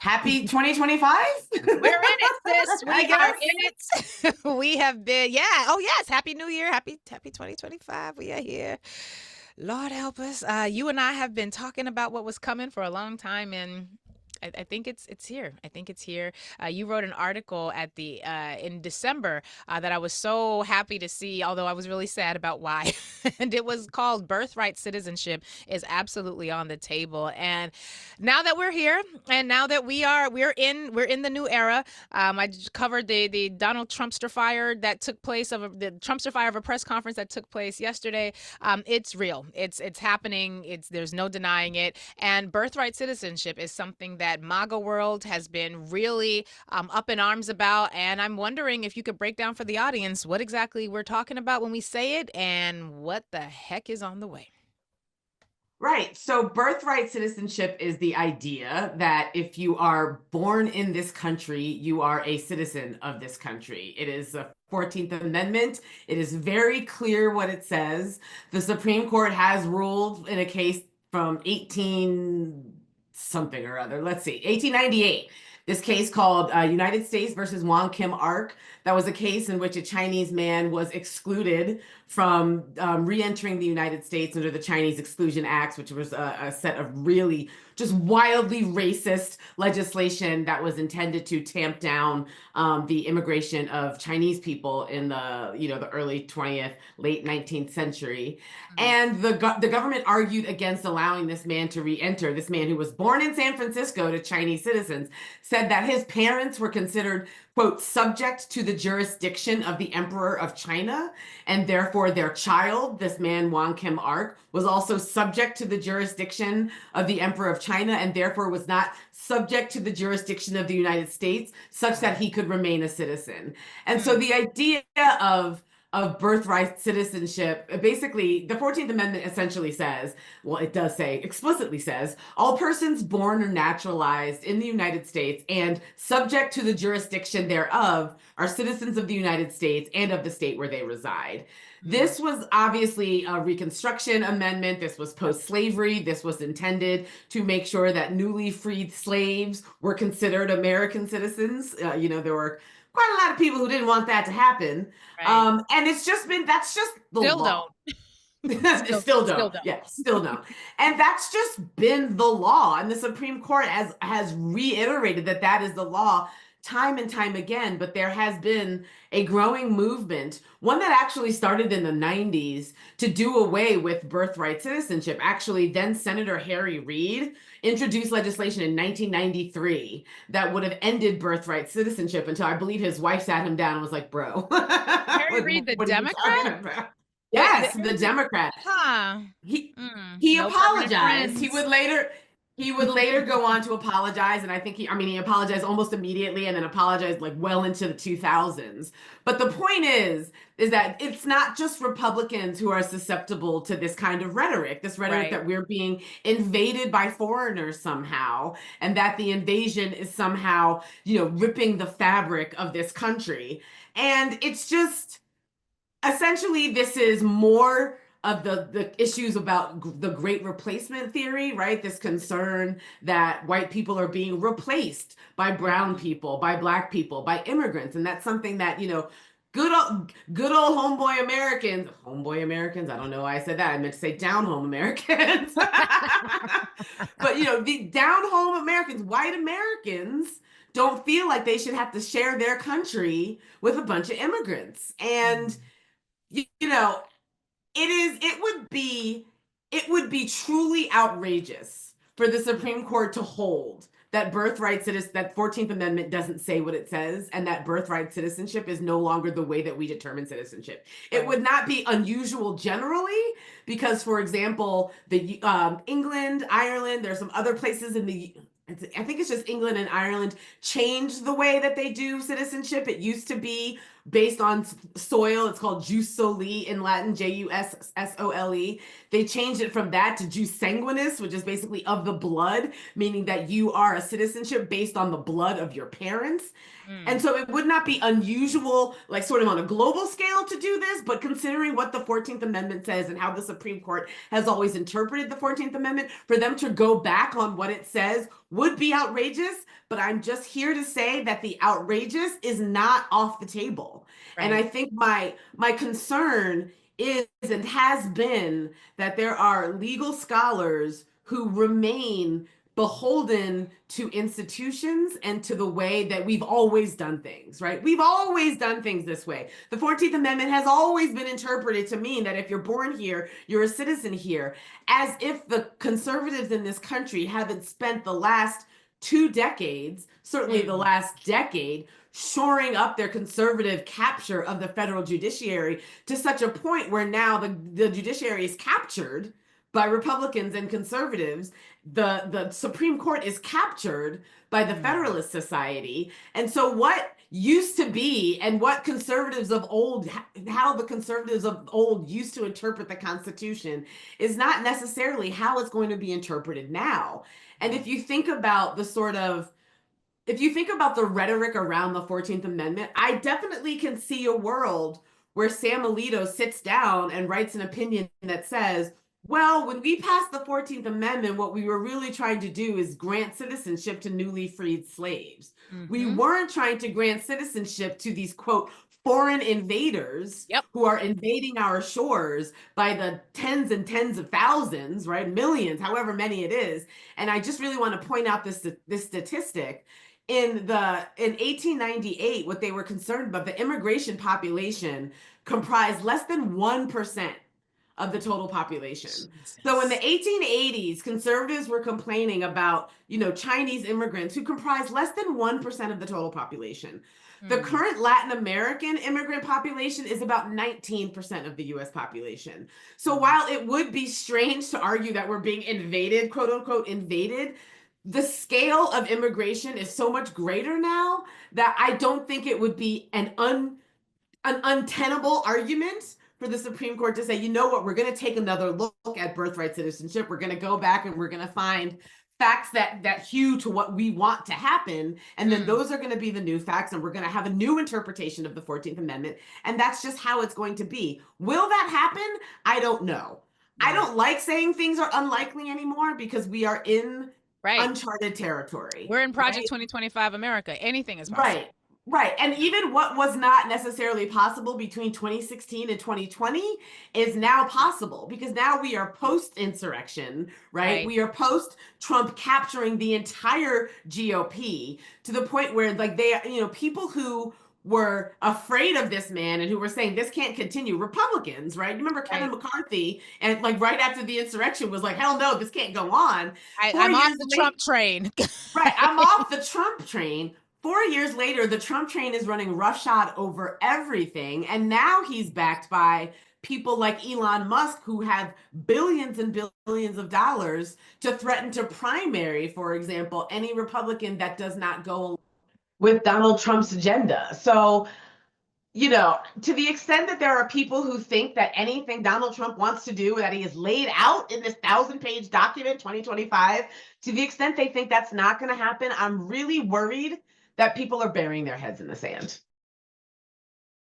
Happy 2025. We're in it, sis. We I are guess. in it. We have been, yeah. Oh, yes. Happy New Year. Happy 2025. We are here. Lord help us. You and I have been talking about what was coming for a long time, and I think it's here. I think it's here. You wrote an article at the in December that I was so happy to see, although I was really sad about why. And it was called "Birthright Citizenship" is absolutely on the table. And now that we're here, and now that we're in the new era. I just covered the Donald Trumpster fire that took place the Trumpster fire of a press conference that took place yesterday. It's real. It's happening. There's no denying it. And birthright citizenship is something that MAGA world has been really up in arms about. And I'm wondering if you could break down for the audience what exactly we're talking about when we say it and what the heck is on the way. Right. So birthright citizenship is the idea that if you are born in this country, you are a citizen of this country. It is the 14th Amendment. It is very clear what it says. The Supreme Court has ruled in a case from 18 something or other. Let's see, 1898. This case called United States versus Wong Kim Ark. That was a case in which a Chinese man was excluded from re-entering the United States under the Chinese Exclusion Acts, which was a set of really just wildly racist legislation that was intended to tamp down the immigration of Chinese people in the early 20th, late 19th century. And the government argued against allowing this man to re-enter. This man who was born in San Francisco to Chinese citizens said that his parents were considered, quote, subject to the jurisdiction of the Emperor of China, and therefore their child, this man Wong Kim Ark, was also subject to the jurisdiction of the Emperor of China, and therefore was not subject to the jurisdiction of the United States, such that he could remain a citizen. And so the idea of birthright citizenship, basically, the 14th Amendment essentially says, well, it does say, explicitly says, all persons born or naturalized in the United States and subject to the jurisdiction thereof are citizens of the United States and of the state where they reside. This was obviously a Reconstruction Amendment. This was post-slavery. This was intended to make sure that newly freed slaves were considered American citizens. There were quite a lot of people who didn't want that to happen. Right. And it's just been, that's just the Still law. Don't. Still don't. Yeah, still don't. And that's just been the law. And the Supreme Court has reiterated that is the law time and time again. But there has been a growing movement, one that actually started in the 90s, to do away with birthright citizenship. Actually, then Senator Harry Reid introduced legislation in 1993 that would have ended birthright citizenship until I believe his wife sat him down and was like, bro. Harry Reid, the Democrat? Yes, the Democrat. Huh. He apologized. He would later go on to apologize, and I think he apologized almost immediately and then apologized like well into the 2000s. But the point is that it's not just Republicans who are susceptible to this kind of rhetoric, right, that we're being invaded by foreigners somehow, and that the invasion is somehow, ripping the fabric of this country. And it's just, essentially, this is more of the issues about the Great Replacement theory, right? This concern that white people are being replaced by brown people, by Black people, by immigrants. And that's something that, good old homeboy Americans, I don't know why I said that. I meant to say down home Americans. But, the down home Americans, white Americans, don't feel like they should have to share their country with a bunch of immigrants. And, it would be truly outrageous for the Supreme Court to hold that that 14th Amendment doesn't say what it says, and that birthright citizenship is no longer the way that we determine citizenship. Right. It would not be unusual generally, because, for example, the England, Ireland, there's some other places I think it's just England and Ireland changed the way that they do citizenship. It used to be based on soil. It's called jus soli in Latin, Jussole. They changed it from that to jus sanguinis, which is basically of the blood, meaning that you are a citizenship based on the blood of your parents. And so it would not be unusual, like sort of on a global scale to do this, but considering what the 14th Amendment says and how the Supreme Court has always interpreted the 14th Amendment, for them to go back on what it says would be outrageous. But I'm just here to say that the outrageous is not off the table. Right. And I think my concern is and has been that there are legal scholars who remain beholden to institutions and to the way that we've always done things, right? We've always done things this way. The 14th Amendment has always been interpreted to mean that if you're born here, you're a citizen here, as if the conservatives in this country haven't spent the last 2 decades, certainly the last decade, shoring up their conservative capture of the federal judiciary to such a point where now the judiciary is captured by Republicans and conservatives. The Supreme Court is captured by the Federalist Society. And so what used to be and what conservatives of old, how the conservatives of old used to interpret the Constitution is not necessarily how it's going to be interpreted now. And if you think about the rhetoric around the 14th Amendment, I definitely can see a world where Sam Alito sits down and writes an opinion that says, well, when we passed the 14th Amendment, what we were really trying to do is grant citizenship to newly freed slaves. We weren't trying to grant citizenship to these, quote, foreign invaders who are invading our shores by the tens and tens of thousands, right? Millions, however many it is. And I just really want to point out this statistic. In 1898, what they were concerned about, the immigration population comprised less than 1% of the total population. Jesus. So in the 1880s, conservatives were complaining about, Chinese immigrants who comprised less than 1% of the total population. The current Latin American immigrant population is about 19% of the US population. So while it would be strange to argue that we're being invaded, quote unquote, invaded, the scale of immigration is so much greater now that I don't think it would be an untenable argument for the Supreme Court to say, you know what, we're going to take another look at birthright citizenship. We're going to go back and we're going to find facts that hew to what we want to happen. And then those are going to be the new facts. And we're going to have a new interpretation of the 14th Amendment. And that's just how it's going to be. Will that happen? I don't know. I don't like saying things are unlikely anymore because we are in uncharted territory. We're in Project 2025 America. Anything is possible. Right. And even what was not necessarily possible between 2016 and 2020 is now possible because now we are post-insurrection, right? We are post-Trump capturing the entire GOP to the point where people who were afraid of this man and who were saying this can't continue, Republicans, right? You remember Kevin McCarthy and right after the insurrection was like, hell no, this can't go on. I'm off the Trump train. Right. I'm off the Trump train. 4 years later, the Trump train is running roughshod over everything. And now he's backed by people like Elon Musk, who have billions and billions of dollars to threaten to primary, for example, any Republican that does not go with Donald Trump's agenda. So, to the extent that there are people who think that anything Donald Trump wants to do, that he has laid out in this 1,000-page document, 2025, to the extent they think that's not going to happen, I'm really worried that people are burying their heads in the sand.